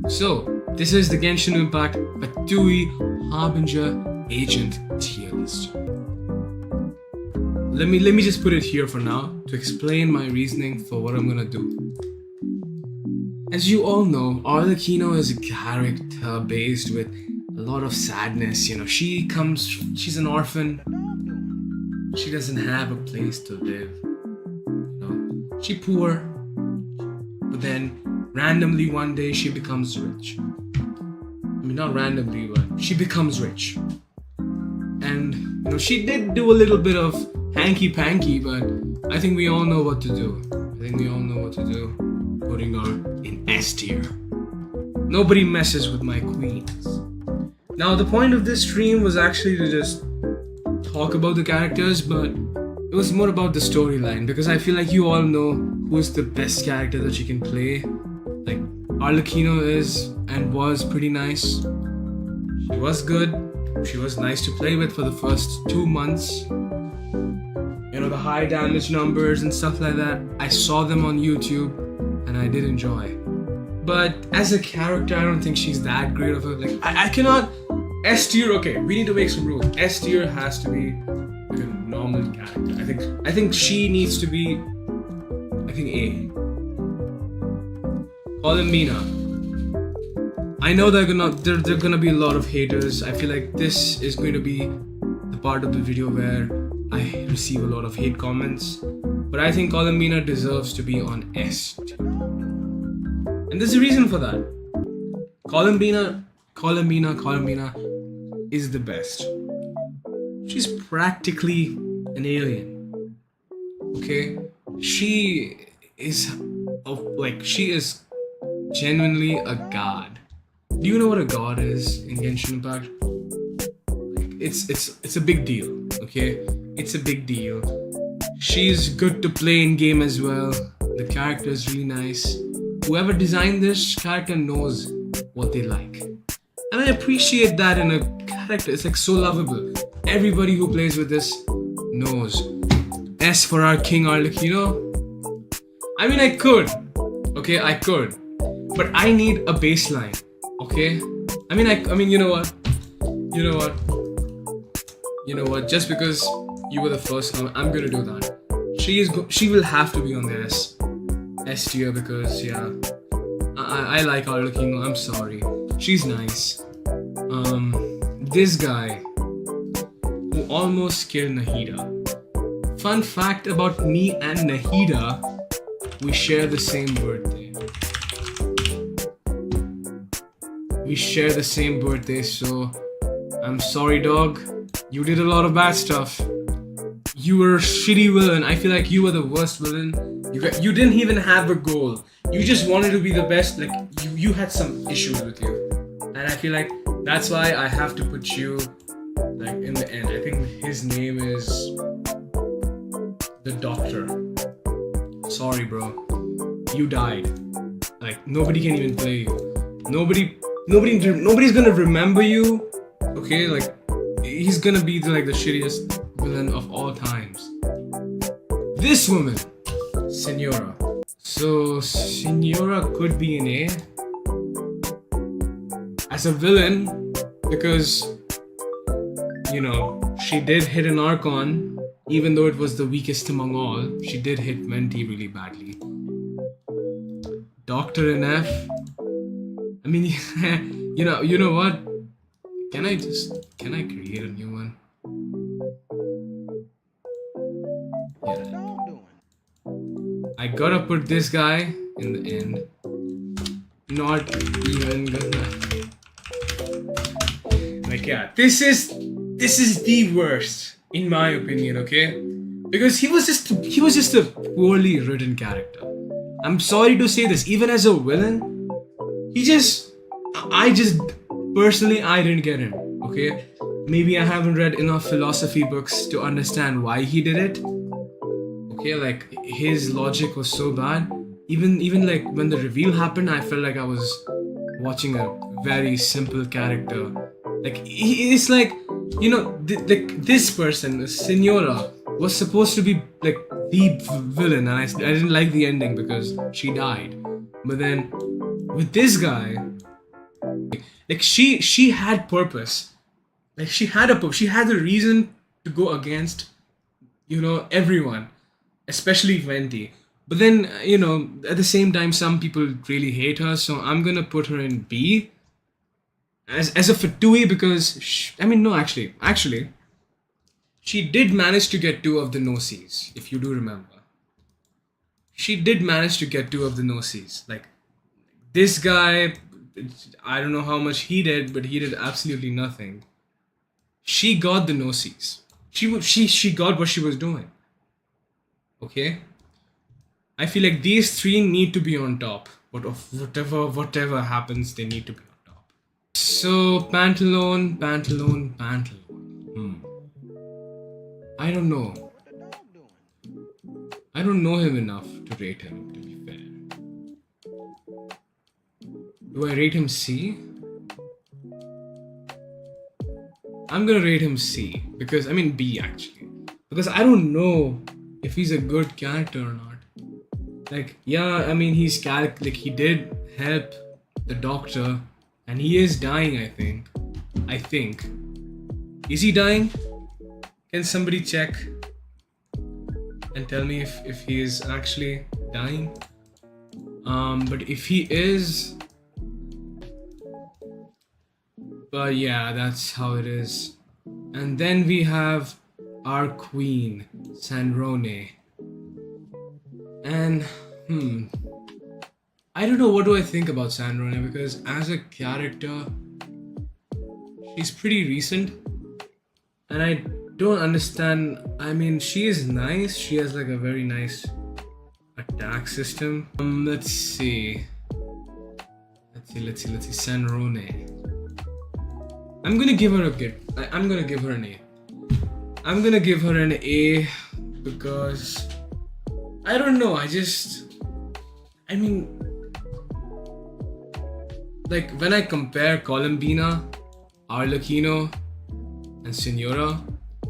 So, this is the Genshin Impact Fatui Harbinger Agent tier list. Let me just put it here for now to explain my reasoning for what I'm gonna do. As you all know, Arlecchino is a character based with a lot of sadness. You know, she's an orphan. She doesn't have a place to live. You know, she's poor, but then randomly one day she becomes rich. I mean, not randomly, but she becomes rich. And you know, she did do a little bit of hanky-panky, but I think we all know what to do. Putting her in S tier. Nobody messes with my queens. Now, the point of this stream was actually to just talk about the characters, but it was more about the storyline, because I feel like you all know who's the best character that you can play. Like, Arlecchino is and was pretty nice. She was good. She was nice to play with for the first 2 months. You know, the high damage numbers and stuff like that, I saw them on YouTube and I did enjoy. But as a character, I don't think she's that great of a, like, I cannot, S tier, okay, we need to make some rules. S tier has to be like a normal character. I think she needs to be, I think A. Columbina. I know there are gonna be a lot of haters. I feel like this is going to be the part of the video where I receive a lot of hate comments, but I think Columbina deserves to be on S tier. And there's a reason for that. Columbina is the best. She's practically an alien. Okay? She is genuinely a god. Do you know what a god is in Genshin Impact? It's a big deal, okay? It's a big deal. She's good to play in game as well. The character is really nice. Whoever designed this character knows what they like. And I appreciate that in a character. It's like so lovable. Everybody who plays with this knows. S for our King Arlecchino. I mean, I could. Okay, I could. But I need a baseline. Okay? I mean, you know what? Just because you were the first one, I'm gonna do that. She will have to be on the S tier because yeah, I like Arlecchino. I'm sorry. She's nice. This guy who almost killed Nahida. Fun fact about me and Nahida, we share the same birthday. So I'm sorry, dog. You did a lot of bad stuff. You were a shitty villain. I feel like you were the worst villain. You didn't even have a goal. You just wanted to be the best. Like, you had some issues with you. And I feel like that's why I have to put you like in the end. I think his name is the Doctor. Sorry, bro. You died. Like, nobody can even play you. Nobody's gonna remember you. Okay, like, he's gonna be the shittiest villain of all times. This woman, Senora. So Senora could be an A as a villain because, you know, she did hit an Archon, even though it was the weakest among all. She did hit Venti really badly. Doctor and F. I mean, you know what? Can I create a new one? Yeah. I gotta put this guy in the end. Not even gonna. Like, yeah, this is the worst in my opinion, okay? Because he was just a poorly written character. I'm sorry to say this, even as a villain, I didn't get him, okay? Maybe I haven't read enough philosophy books to understand why he did it. Okay, like, his logic was so bad. Even like when the reveal happened, I felt like I was watching a very simple character. Like, it's like, you know, this person, Senora, was supposed to be like the villain, and I didn't like the ending because she died. But then with this guy, Like she had purpose. Like she had a reason to go against, everyone, especially Venti. But then, at the same time, some people really hate her, so I'm gonna put her in B as a Fatui because no, actually, she did manage to get two of the no-sees, if you do remember. She did manage to get two of the no-sees. Like this guy, I don't know how much he did, but he did absolutely nothing. She got the no-sees. She got what she was doing. Okay? I feel like these three need to be on top. But whatever happens, they need to be on top. So Pantalone. I don't know. I don't know him enough to rate him, to be fair. Do I rate him C? I'm gonna rate him C because B actually, because I don't know if he's a good character or not. Like, yeah, he's like he did help the doctor, and he is dying. I think. Is he dying? Can somebody check and tell me if he is actually dying? But if he is. But yeah, that's how it is. And then we have our queen, Sandrone. And I don't know, what do I think about Sandrone, because as a character, she's pretty recent. And I don't understand. She is nice. She has like a very nice attack system. Let's see. Sandrone. I'm gonna give her a good. I'm gonna give her an A. I'm gonna give her an A because I don't know. Like when I compare Columbina, Arlecchino, and Signora,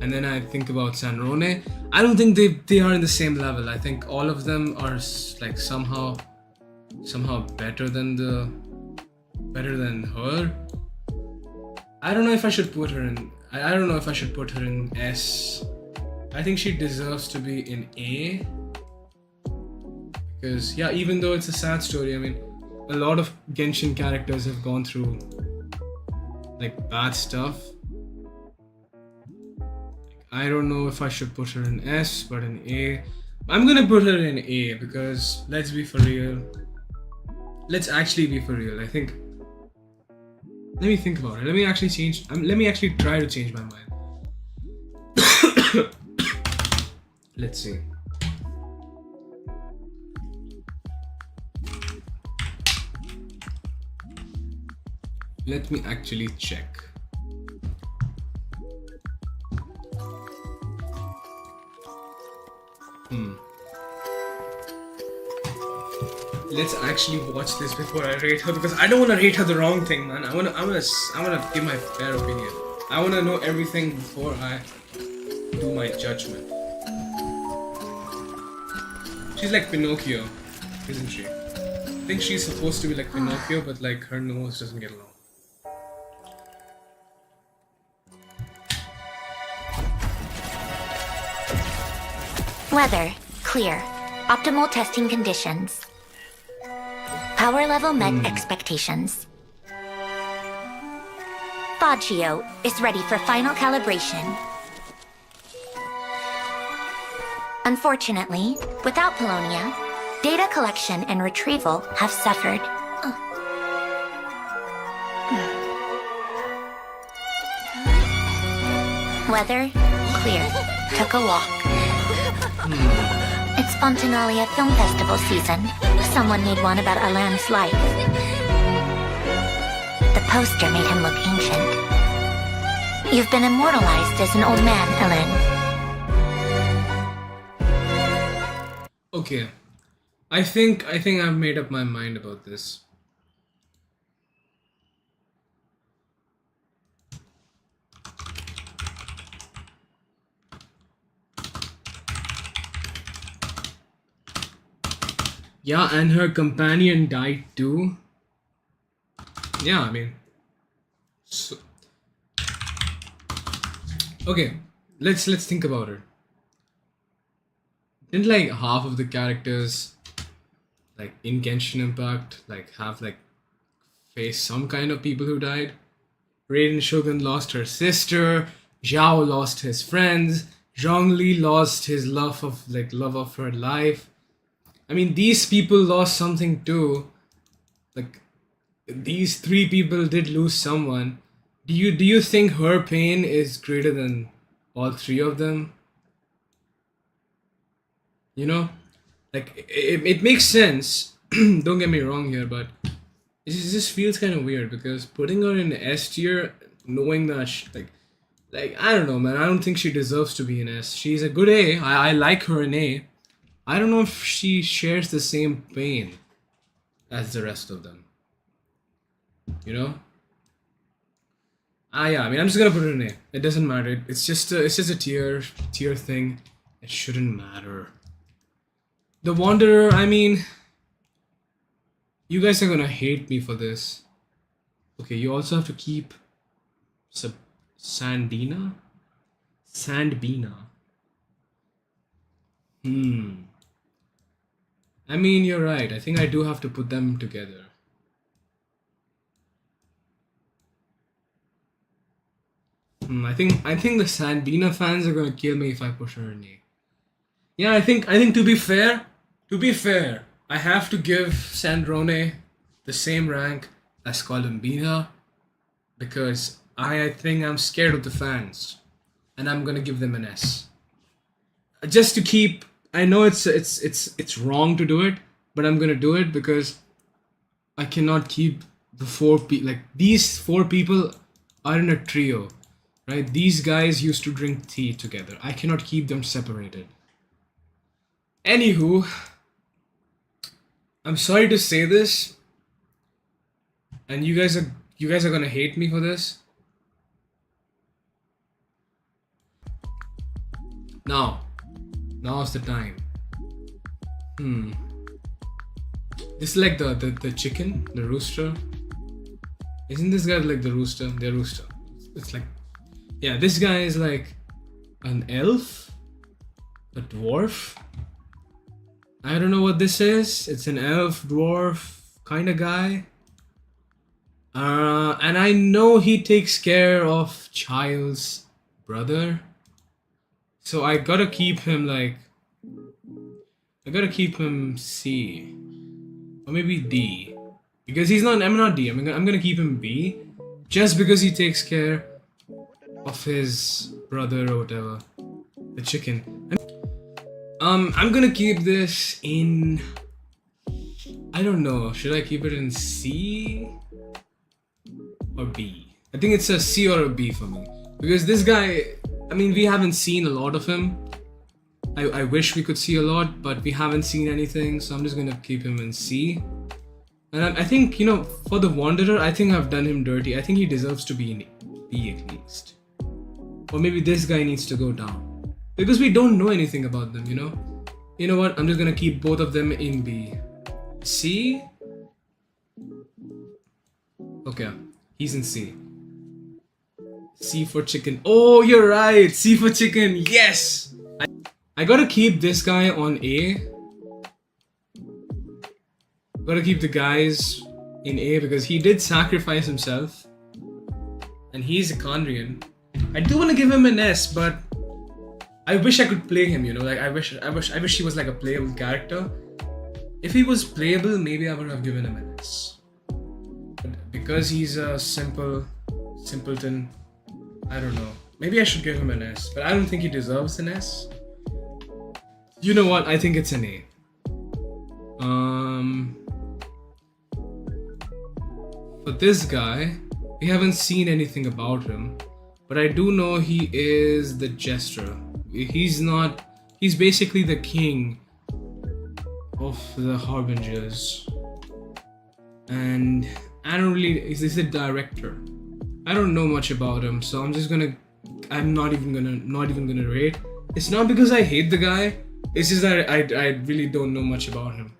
and then I think about Sandrone, I don't think they are in the same level. I think all of them are like somehow better than her. I don't know if I should put her in. I don't know if I should put her in S. I think she deserves to be in A. Because yeah, even though it's a sad story, a lot of Genshin characters have gone through like bad stuff. I don't know if I should put her in S, but in A. I'm gonna put her in A because let's be for real. Let's actually be for real. I think. Let me think about it. Let me actually try to change my mind. Let's see. Let me actually check. Let's actually watch this before I rate her, because I don't want to rate her the wrong thing, man. I wanna give my fair opinion. I wanna know everything before I do my judgment. She's like Pinocchio, isn't she? I think she's supposed to be like Pinocchio, but like her nose doesn't get along. Weather, clear. Optimal testing conditions. Power level met expectations. Faccio is ready for final calibration. Unfortunately, without Polonia, data collection and retrieval have suffered. Weather, clear. Took a walk. It's Fontanalia Film Festival season. Someone made one about Alan's life. The poster made him look ancient. You've been immortalized as an old man, Alan. Okay. I think I've made up my mind about this. Yeah, and her companion died too. Yeah, So, okay, let's think about it. Didn't like half of the characters like in Genshin Impact like have like face some kind of people who died? Raiden Shogun lost her sister, Zhao lost his friends, Zhongli lost his love of her life. I mean, these people lost something too. Like, these three people did lose someone. Do you think her pain is greater than all three of them? You know, like it makes sense. Don't get me wrong here, but it just feels kind of weird because putting her in S tier, knowing that like I don't know, man. I don't think she deserves to be in S. She's a good A. I like her in A. I don't know if she shares the same pain as the rest of them. You know? Yeah. I mean, I'm just gonna put it in A. It doesn't matter. It's just a tier thing. It shouldn't matter. The Wanderer. I mean, you guys are gonna hate me for this. Okay, you also have to keep Sandbina. I mean, you're right. I think I do have to put them together. I think the Sandbina fans are gonna kill me if I push her in A. Yeah, I think to be fair, I have to give Sandrone the same rank as Columbina because I think I'm scared of the fans, and I'm gonna give them an S. Just to keep. I know it's wrong to do it, but I'm gonna do it because I cannot keep the four people. Like, these four people are in a trio, right? These guys used to drink tea together. I cannot keep them separated. Anywho, I'm sorry to say this, and you guys are gonna hate me for this. Now's the time. This is like the chicken, the rooster. Isn't this guy like the rooster? The rooster. It's like, yeah, this guy is like an elf, a dwarf. I don't know what this is. It's an elf, dwarf kind of guy. And I know he takes care of Child's brother. So I gotta keep him C. Or maybe D. Because I'm not D. I'm gonna keep him B. Just because he takes care of his brother or whatever. The chicken. I'm gonna keep this in... I don't know. Should I keep it in C? Or B? I think it's a C or a B for me. Because this guy... I mean, we haven't seen a lot of him. I wish we could see a lot, but we haven't seen anything, so I'm just gonna keep him in C. And I think, for the Wanderer, I think I've done him dirty. I think he deserves to be in B at least. Or maybe this guy needs to go down. Because we don't know anything about them, You know what? I'm just gonna keep both of them in B. C? Okay, he's in C. C for chicken. Oh, you're right. C for chicken. Yes. I gotta keep this guy on A. Gotta keep the guys in A because he did sacrifice himself, and he's a Kandrian. I do want to give him an S, but I wish I could play him. Like I wish he was like a playable character. If he was playable, maybe I would have given him an S. But because he's a simpleton. I don't know. Maybe I should give him an S, but I don't think he deserves an S. You know what? I think it's an A. For this guy, we haven't seen anything about him, but I do know he is the jester. He's basically the king of the Harbingers. And he's the director. I don't know much about him, so I'm not even gonna rate. It's not because I hate the guy, it's just that I really don't know much about him.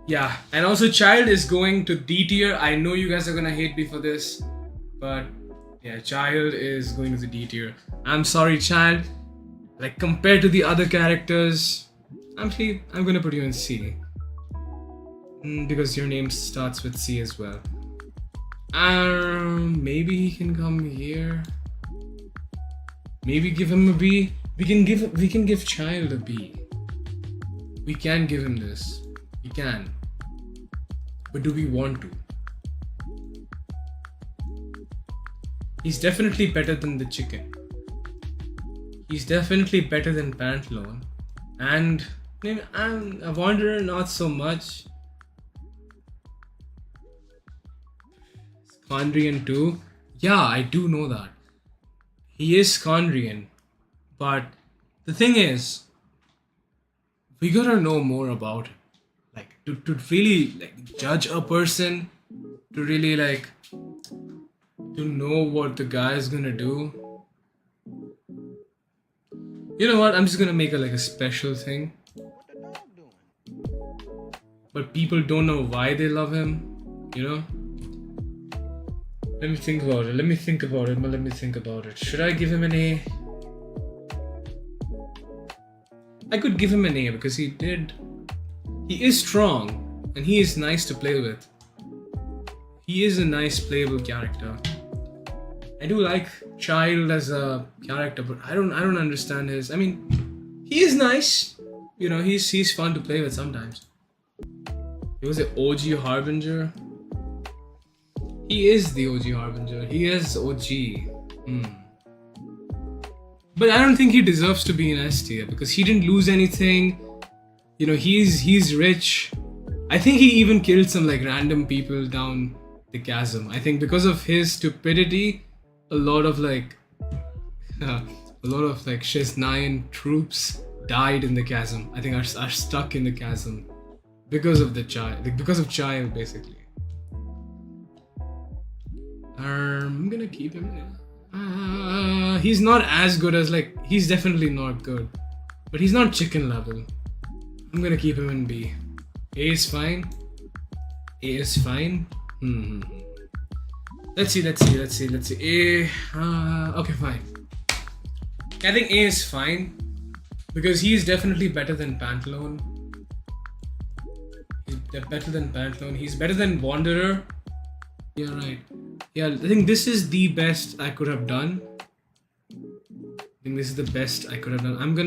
Yeah, and also Child is going to D tier. I know you guys are gonna hate me for this, but yeah, Child is going to the D tier. I'm sorry, Child. Like compared to the other characters, I'm gonna put you in C. Because your name starts with C as well. Maybe he can come here. Maybe give him a B. We can give Child a B. We can give him this. We can. But do we want to? He's definitely better than the chicken. He's definitely better than Pantaloon. And I'm a Wanderer, not so much. Kandrian too. Yeah, I do know that. He is Kandrian. But the thing is, we gotta know more about him. Like to really like judge a person, to really like to know what the guy is gonna do. You know what? I'm just gonna make it like a special thing. But people don't know why they love him, you know? Let me think about it. Should I give him an A? I could give him an A because he is strong and he is nice to play with. He is a nice playable character. I do like Child as a character, but I don't understand his. I mean, he is nice. You know, he's fun to play with sometimes. He was an OG Harbinger. He is the OG Harbinger. He is OG. But I don't think he deserves to be in S tier because he didn't lose anything. You know, he's rich. I think he even killed some like random people down the chasm. I think because of his stupidity, a lot of like Shiz-9 troops died in the chasm. I think are stuck in the chasm because of the child. Like because of Child basically. I'm gonna keep him in. He's not as good as like he's definitely not good, but he's not chicken level. I'm gonna keep him in B. A is fine. A is fine. Let's see. A. Okay, fine. I think A is fine because he's definitely better than Pantaloon. He's better than Pantaloon. He's better than Wanderer. Yeah, right. Yeah, I think this is the best I could have done. I'm gonna